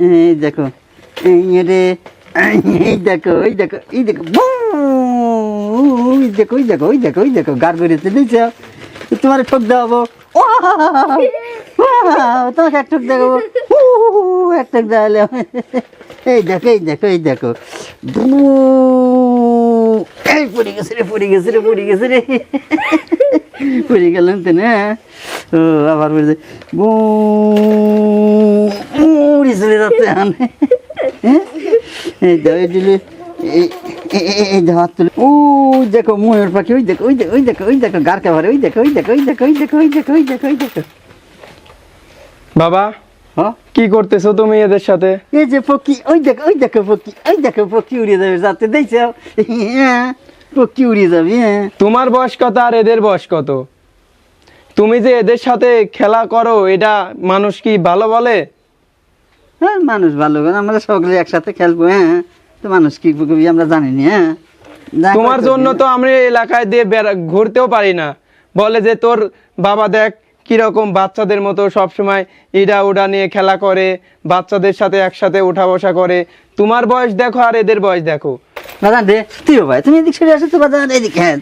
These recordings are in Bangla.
এই দেখো রে, এই দেখো এই দেখো এই দেখো, ওই দেখো ওই দেখো ওই দেখো ওই দেখো গার বেরিয়েছে দিয়েছ, তোমার ঠোক দেওয়াবো, তোমাকে এক ঠোক দেখাবো, এক ঠোক দেওয়ালে, এই দেখো এই দেখো এই দেখো, এই পড়ে গেছে রে পড়ে গেছে রে পড়ে গেছে রে, পড়ে গেলাম তো না, ও আবার পড়ে উড়ি চলে যাচ্ছে, এই দেখো দিলে এই হাত তুলে, ও দেখো ময়ূর পাখি, ওই দেখো ওই দেখো ওই দেখো ওই দেখো গার কাভারে, ওই দেখো ওই দেখো ওই দেখো ওই দেখো ওই দেখো ওই দেখো ওই দেখো। বাবা হ্যাঁ কি করতেছো তুমি এদের সাথে? এই যে পক্ষী, ওই দেখো ওই দেখো পক্ষী, ওই দেখো পক্ষী উড়ে যাবে যাতে দেখছ, পক্ষী উড়ে যাবে। তোমার বয়স কত আর এদের বয়স কত? তুমি যে এদের সাথে খেলা করো এটা মানুষ কি ভালো বলে? হ্যাঁ মানুষ ভালো, আমরা সকলে একসাথে খেলবো, হ্যাঁ তো মানুষ কি করবি আমরা জানি না। হ্যাঁ তোমার জন্য তো আমরা এলাকায় দিয়ে ঘুরতেও পারি না, বলে যে তোর বাবা দেখ কিরকম বাচ্চাদের মতো সবসময় ইডা উডা নিয়ে খেলা করে, বাচ্চাদের সাথে একসাথে উঠা বসা করে। তোমার বয়স দেখো আর এদের বয়স দেখো। বাজান রে তুইও ভাই, তুমি এদিক সরে আসো তো বাজান, এইদিকে, হ্যাঁ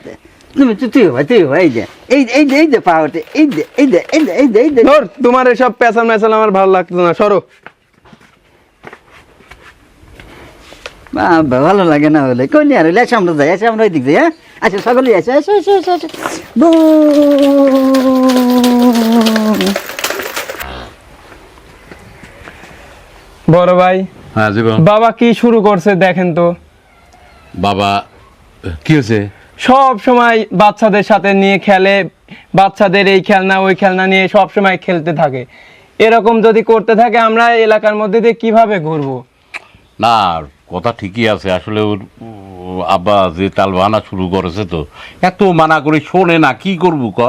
তুমি তুইও ভাই তুইও ভাই, এই যে এই এই এই যে পা ওঠে, এই যে এই যে এই যে এই যে এই যে, ধর তোমার এসব পেছাল মেছাল আমার ভালো লাগতো না, সরো। ভালো লাগে না হলে কই আর হইলে আমরা যাই, আসে আমরা ওই দিক যাই, হ্যাঁ আচ্ছা সকলেই আসে, আসো আসো আসো আসো, বড় ভাই, হ্যাঁ জীবন বাবা কি শুরু করছে দেখেন তো। বাবা কি হয়েছে? সব সময় বাচ্চাদের সাথে নিয়ে খেলে, বাচ্চাদের এই খেলনা ওই খেলনা নিয়ে সব সময় খেলতে থাকে। এরকম যদি করতে থাকে আমরা এলাকার মধ্যে দিয়ে কিভাবে ঘুরবো? না কথা ঠিকই আছে, আসলে ওর আব্বা যে তাল বাহানা শুরু করেছে তো, এত মানা করে শোনে না, কি করবো ক?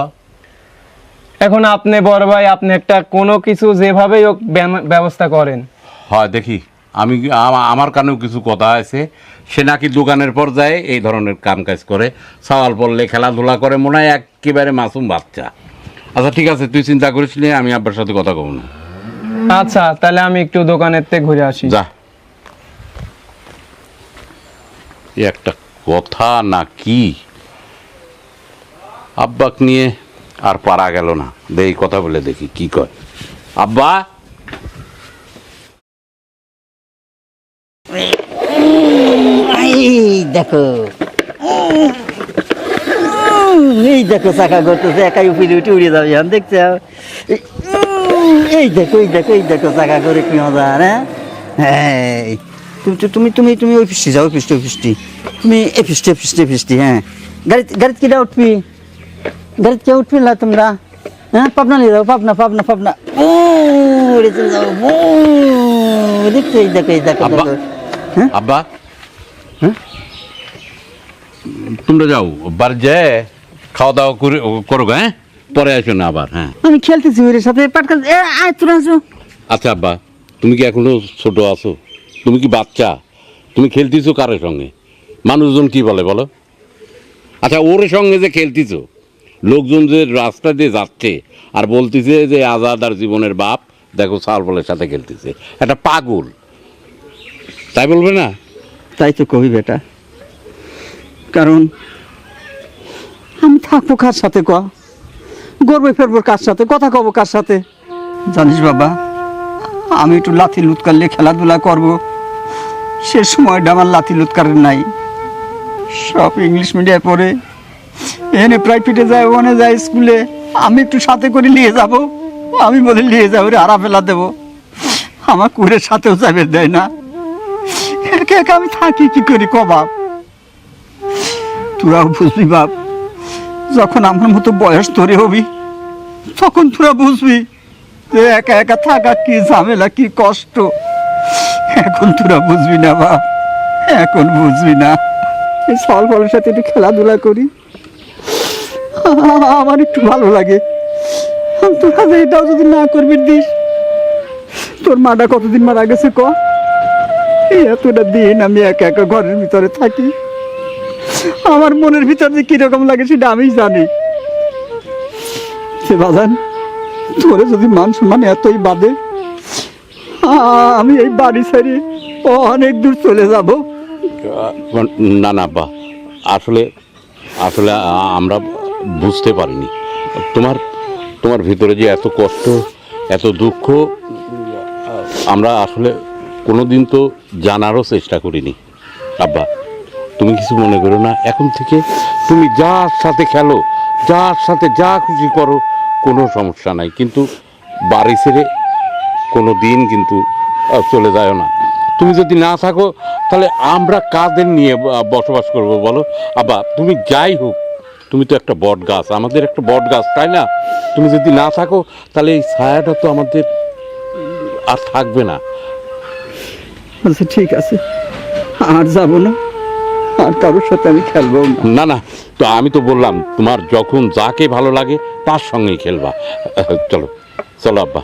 এখন আপনি বড় ভাই, আপনি একটা কোনো কিছু যেভাবেই হোক ব্যবস্থা করেন। হয় দেখি, আমি আমার কানেও কিছু কথা আছে, সে নাকি দোকানের পর যায় এই ধরনের কাম কাজ করে, সওয়াল পড়লে খেলাধুলা করে, মনে হয় একেবারে মাসুম বাচ্চা। আচ্ছা ঠিক আছে, তুই চিন্তা করিস নি, আমি আব্বার সাথে কথা কব না। আচ্ছা তাহলে আমি একটু দোকানের থেকে ঘুরে আসি। যা, একটা কথা না কি, আব্বাক নিয়ে আর পারা গেল না, এই কথা বলে দেখি কি কয়। আব্বা এই দেখো এই দেখো চাকা করতেছে, একাই উপরে উঠে উড়ে যাবে, এখন দেখছো, এই দেখো এই দেখো এই দেখো চাকা করে কি মজা, হ্যাঁ তুমি তুমি তুমি ওই ফিস্টি যাও, ওই ফিস্টি ওই ফিস্টি, তুমি এ ফিস্টি ফিস্টি ফিস্টি, হ্যাঁ গাড়িতে কিনা উঠবি, গাড়িতে কে উঠবি না তোমরা, হ্যাঁ পাবনা নিয়ে যাও, পাবনা পাবনা পাবনা, ও উড়ে চলে যাও, দেখছো এই দেখো এই দেখো আব্বা, দেখো, হ্যাঁ আব্বা হ্যাঁ তোমরা যাও বাড়ি যায় খাওয়া দাওয়া করো, হ্যাঁ পরে আসো না আবার। হ্যাঁ আমি খেলতেছি ওর সাথে, পাটকাল আয় তোরা আসো। আচ্ছা আব্বা, তুমি কি এখনো ছোট আছো? তুমি কি বাচ্চা? তুমি খেলতেছো কারোর সঙ্গে? মানুষজন কি বলে বলো? আচ্ছা ওর সঙ্গে যে খেলতেছো, লোকজন যে রাস্তা দিয়ে যাচ্ছে আর বলতেছে যে আজাদ আর জীবনের বাপ দেখো সালবলের সাথে খেলতেছে, একটা পাগল, তাই বলবে না? তাই তো কবি বেটা, কারণ আমি থাকবো কার সাথে, গর্বে ফেরবো কার সাথে, কথা কব কার সাথে? জানিস বাবা, আমি একটু লাথি লুৎকারলে খেলাধুলা করব, সে সময়টা আমার লাথি লুৎকারের নাই, সব ইংলিশ মিডিয়ায় পড়ে এনে প্রাইভেটে যায়, ওখানে যায় স্কুলে, আমি একটু সাথে করে নিয়ে যাব, আমি বলে নিয়ে যাবো রে হারা ফেলা দেবো, আমার কুড়ের সাথেও যাবে দেয় না, একে একে আমি থাকি কি করি বাপ? তোরাও বুঝবি বাপ, যখন আমার মতো বয়স ধরে হবি তখন তোরা বুঝবি যে একা একা থাকা কি ঝামেলা, কি কষ্ট। এখন তোরা বুঝবি না বাপ, এখন বুঝবি না। এই ফল ফলের সাথে একটু খেলাধুলা করি, আমার একটু ভালো লাগে। তোরা যে এটাও যদি না করবি দিস, তোর মাটা কতদিন মারা গেছে ক? এতটা দিন আমি একা একা ঘরের ভিতরে থাকি, আমার মনের ভিতর যে কিরকম লাগে সেটা আমি জানি। সে বাজান তোরে যদি মান সম্মান এতই বাদে, আমি এই বাড়ি ছেড়ে অনেক দূর চলে যাব। না না আব্বা, আসলে আসলে আমরা বুঝতে পারিনি তোমার তোমার ভিতরে যে এত কষ্ট, এত দুঃখ, আমরা আসলে কোনোদিন তো জানারও চেষ্টা করিনি। আব্বা, তুমি কিছু মনে করো না, এখন থেকে তুমি যার সাথে খেলো, যার সাথে যা খুশি করো, কোনো সমস্যা নাই, কিন্তু বাড়ি ছেড়ে কোনো দিন কিন্তু চলে যায় না। তুমি যদি না থাকো তাহলে আমরা কাদের নিয়ে বসবাস করব বলো? আব্বা, তুমি যাই হোক, তুমি তো একটা বট গাছ, আমাদের একটা বট গাছ, তাই না? তুমি যদি না থাকো তাহলে এই ছায়াটা তো আমাদের আর থাকবে না। আচ্ছা ঠিক আছে, আর যাব না, আর কারোর সাথে আমি খেলবো না। না না, তো আমি তো বললাম তোমার যখন যাকে ভালো লাগে তার সঙ্গেই খেলবা। চলো চলো আব্বা,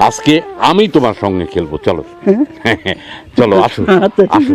আজকে আমি তোমার সঙ্গে খেলবো, চলো। চলো আসো আচ্ছা। আসো।